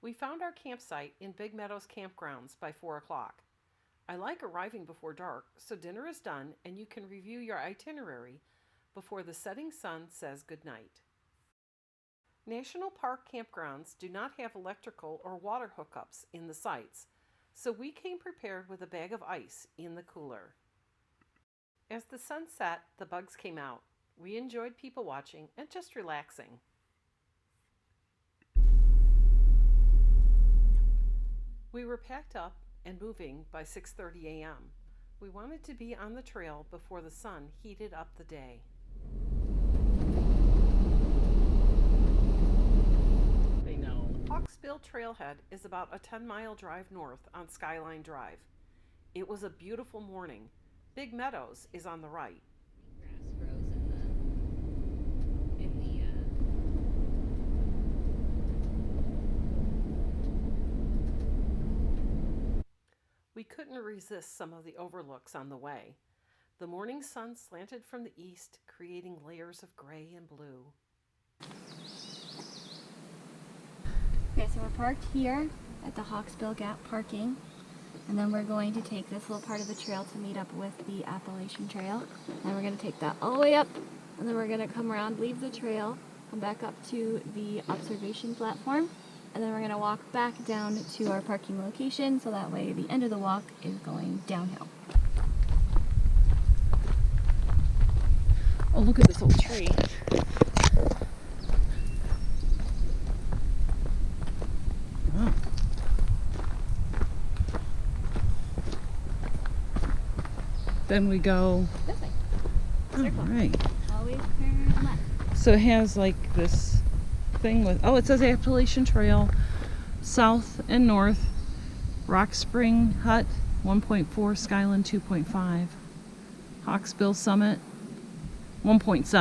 We found our campsite in Big Meadows Campgrounds by 4 o'clock. I like arriving before dark, so dinner is done and you can review your itinerary before the setting sun says goodnight. National Park campgrounds do not have electrical or water hookups in the sites, so we came prepared with a bag of ice in the cooler. As the sun set, the bugs came out. We enjoyed people watching and just relaxing. We were packed up and moving by 6:30 a.m. We wanted to be on the trail before the sun heated up the day. They know. Hawksbill Trailhead is about a 10-mile drive north on Skyline Drive. It was a beautiful morning. Big Meadows is on the right. Grass grows in the We couldn't resist some of the overlooks on the way. The morning sun slanted from the east, creating layers of gray and blue. Okay, so we're parked here at the Hawksbill Gap parking, and then we're going to take this little part of the trail to meet up with the Appalachian Trail, and we're going to take that all the way up, and then we're going to come around, leave the trail, come back up to the observation platform, and then we're going to walk back down to our parking location, so that way the end of the walk is going downhill. Oh, look at this old tree. Wow. Then we go This way. all right. Always turn left. So it has like this thing with, oh, it says Appalachian Trail, south and north, Rock Spring Hut 1.4, Skyline 2.5, Hawksbill Summit 1.7. So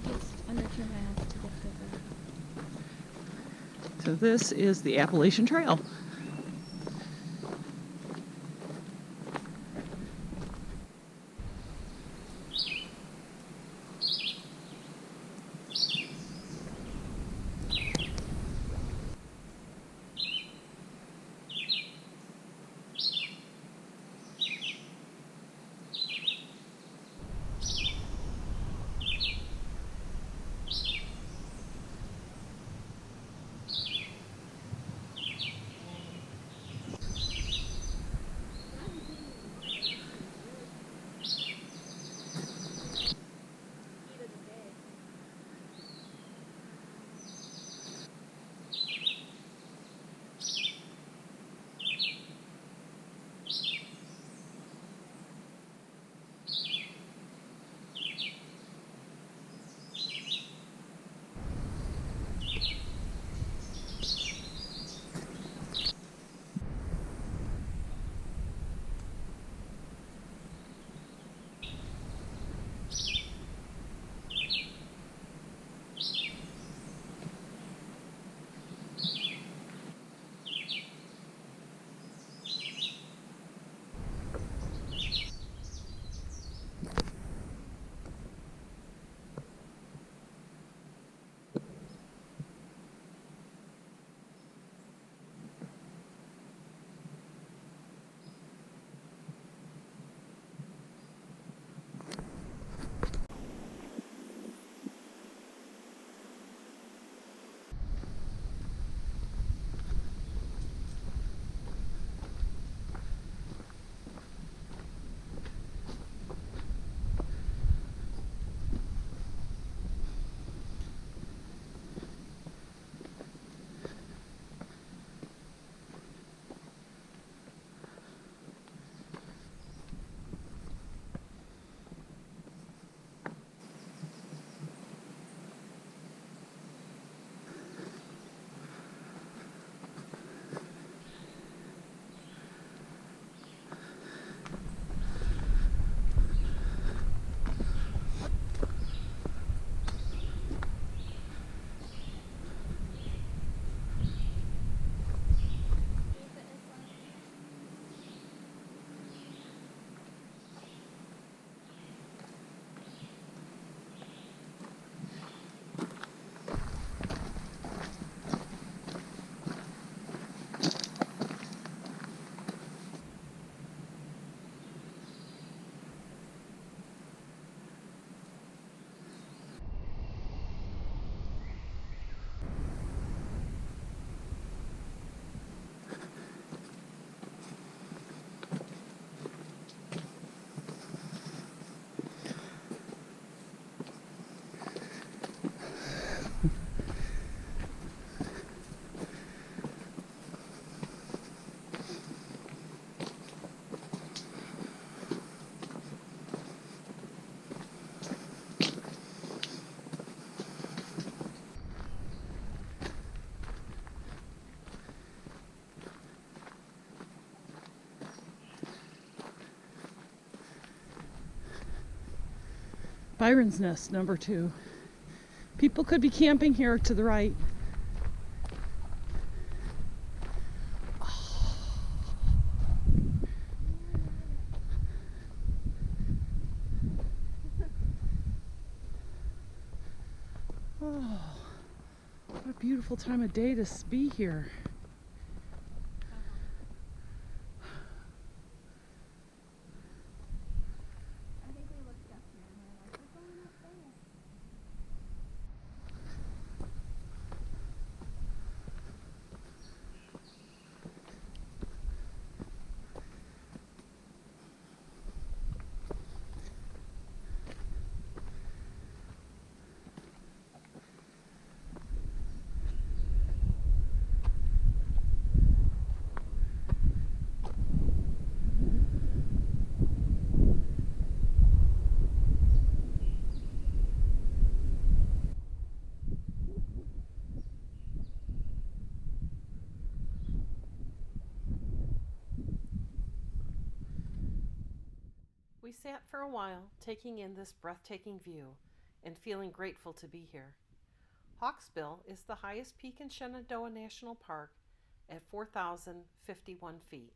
just under 2 miles to get to the... So this is the Appalachian Trail. Byron's Nest, number 2. People could be camping here to the right. Oh, what a beautiful time of day to be here. We sat for a while, taking in this breathtaking view and feeling grateful to be here. Hawksbill is the highest peak in Shenandoah National Park at 4,051 feet.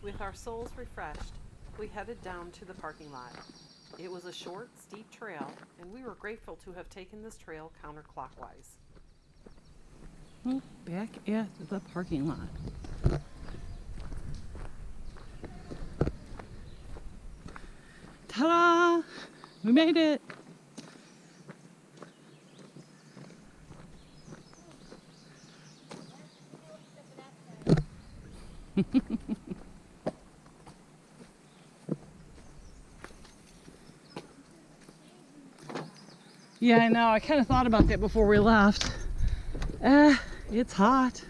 With our souls refreshed, we headed down to the parking lot. It was a short, steep trail, and we were grateful to have taken this trail counterclockwise. Well, back at the parking lot. Ta-da! We made it! Yeah, I know. I kind of thought about that before we left. It's hot.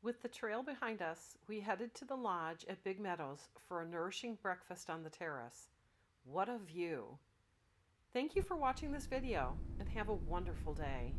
With the trail behind us, we headed to the lodge at Big Meadows for a nourishing breakfast on the terrace. What a view! Thank you for watching this video and have a wonderful day.